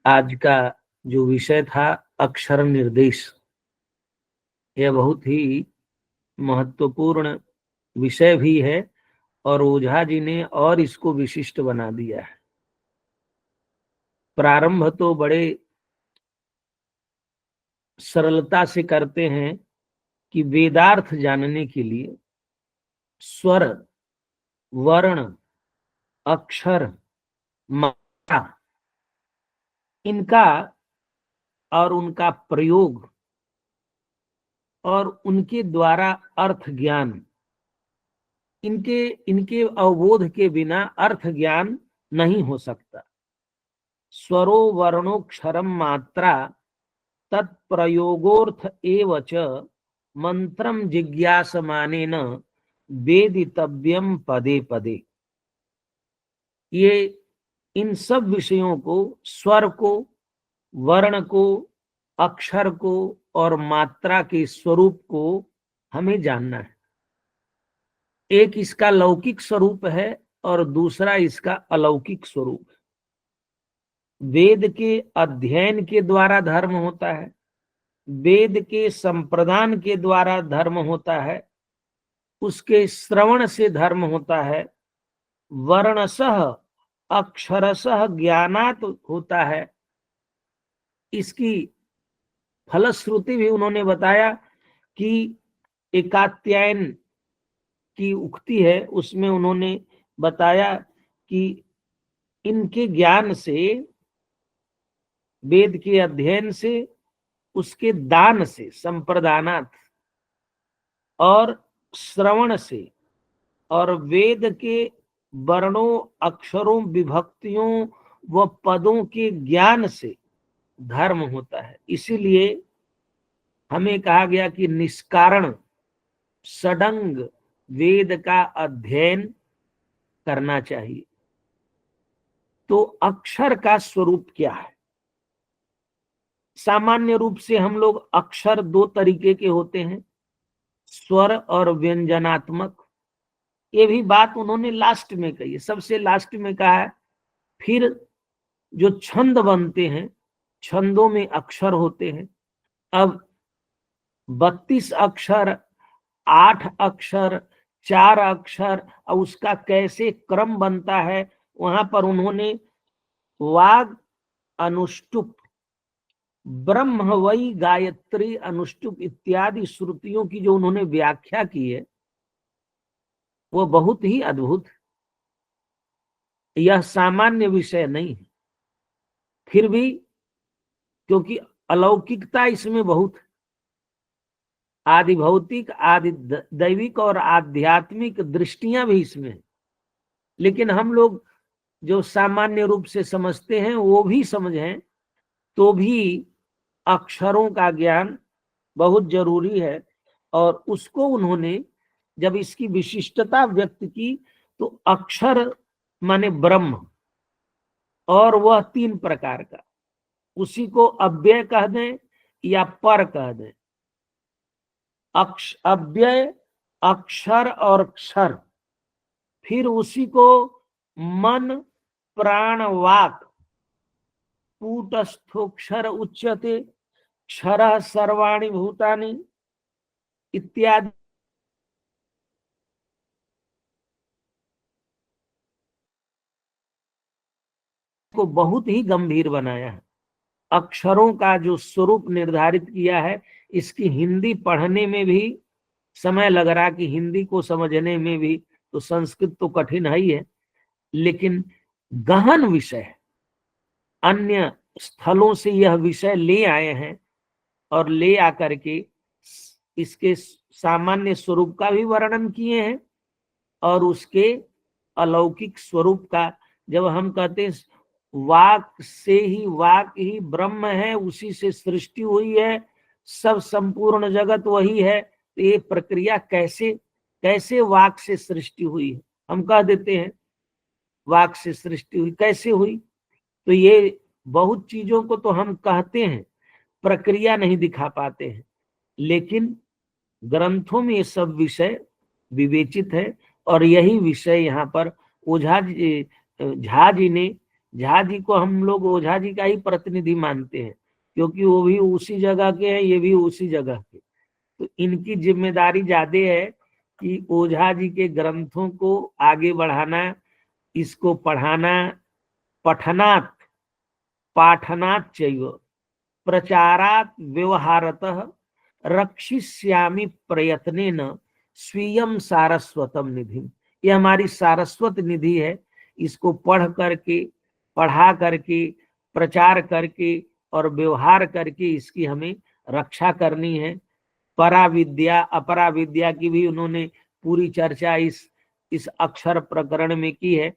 आज का जो विषय था अक्षर निर्देश, यह बहुत ही महत्वपूर्ण विषय भी है और ओझा जी ने और इसको विशिष्ट बना दिया है। प्रारंभ तो बड़े सरलता से करते हैं कि वेदार्थ जानने के लिए स्वर, वर्ण, अक्षर, मात्रा, इनका और उनका प्रयोग और उनके द्वारा अर्थ ज्ञान, इनके इनके अवबोध के बिना अर्थ ज्ञान नहीं हो सकता। स्वरो वर्णोक्षरम मात्रा तत्प्रयोगोर्थ एव च मंत्रम जिज्ञासमानेन वेदितव्यम पदे पदे। ये इन सब विषयों को, स्वर को, वर्ण को, अक्षर को और मात्रा के स्वरूप को हमें जानना है। एक इसका लौकिक स्वरूप है और दूसरा इसका अलौकिक स्वरूप है। वेद के अध्ययन के द्वारा धर्म होता है, वेद के संप्रदान के द्वारा धर्म होता है, उसके श्रवण से धर्म होता है, वर्णसह अक्षरसह ज्ञानात होता है। इसकी फलश्रुति भी उन्होंने बताया कि एकात्यायन की उक्ति है, उसमें उन्होंने बताया कि इनके ज्ञान से, वेद के अध्ययन से, उसके दान से, संप्रदानात, और श्रवण से, और वेद के वर्णों, अक्षरों, विभक्तियों व पदों के ज्ञान से धर्म होता है। इसीलिए हमें कहा गया कि निष्कारण सडंग वेद का अध्ययन करना चाहिए। तो अक्षर का स्वरूप क्या है? सामान्य रूप से हम लोग अक्षर दो तरीके के होते हैं, स्वर और व्यंजनात्मक। ये भी बात उन्होंने लास्ट में कही है, सबसे लास्ट में कहा है। फिर जो छंद बनते हैं, छंदों में अक्षर होते हैं। अब 32 अक्षर, 8 अक्षर, 4 अक्षर, और उसका कैसे क्रम बनता है, वहां पर उन्होंने वाग अनुष्टुप, ब्रह्म वै गायत्री अनुष्टुप इत्यादि श्रुतियों की जो उन्होंने व्याख्या की है, वो बहुत ही अद्भुत। यह सामान्य विषय नहीं है, फिर भी क्योंकि अलौकिकता इसमें बहुत, आदि भौतिक, आदि दैविक और आध्यात्मिक दृष्टियां भी इसमें है। लेकिन हम लोग जो सामान्य रूप से समझते हैं वो भी समझें तो भी अक्षरों का ज्ञान बहुत जरूरी है। और उसको उन्होंने जब इसकी विशिष्टता व्यक्त की तो अक्षर माने ब्रह्म, और वह 3 प्रकार का, उसी को अव्यय कह दें या पर कह दें। अव्यय, अक्षर और क्षर। फिर उसी को मन, प्राण, वाक, कूटस्थोक्षर उच्यते, क्षरः सर्वाणि भूतानि इत्यादि को बहुत ही गंभीर बनाया है। अक्षरों का जो स्वरूप निर्धारित किया है, इसकी हिंदी पढ़ने में भी समय लग रहा, कि हिंदी को समझने में भी, तो संस्कृत तो कठिन है ही है, लेकिन गहन विषय है। अन्य स्थलों से यह विषय ले आए हैं और ले आकर के इसके सामान्य स्वरूप का भी वर्णन किए हैं और उसके अलौकिक स्वरूप का। जब हम कहते हैं वाक से ही, वाक ही ब्रह्म है, उसी से सृष्टि हुई है, सब संपूर्ण जगत वही है, तो ये प्रक्रिया कैसे कैसे वाक से सृष्टि हुई है, हम कह देते हैं वाक से सृष्टि हुई, कैसे हुई? तो ये बहुत चीजों को तो हम कहते हैं, प्रक्रिया नहीं दिखा पाते हैं, लेकिन ग्रंथों में ये सब विषय विवेचित है। और यही विषय यहाँ पर ओझा जी, झा जी ने झा जी को हम लोग ओझा जी का ही प्रतिनिधि मानते हैं, क्योंकि वो भी उसी जगह के हैं, ये भी उसी जगह के। तो इनकी जिम्मेदारी ज्यादा है कि ओझा जी के ग्रंथों को आगे बढ़ाना, इसको पढ़ाना, पठनात् पाठनात् चैव प्रचारात् व्यवहारतः रक्षिष्यामि प्रयत्नेन स्वीयम सारस्वतम निधि। ये हमारी सारस्वत निधि है, इसको पढ़ करके, पढ़ा करके, प्रचार करके और व्यवहार करके इसकी हमें रक्षा करनी है। परा विद्या अपरा विद्या की भी उन्होंने पूरी चर्चा इस अक्षर प्रकरण में की है।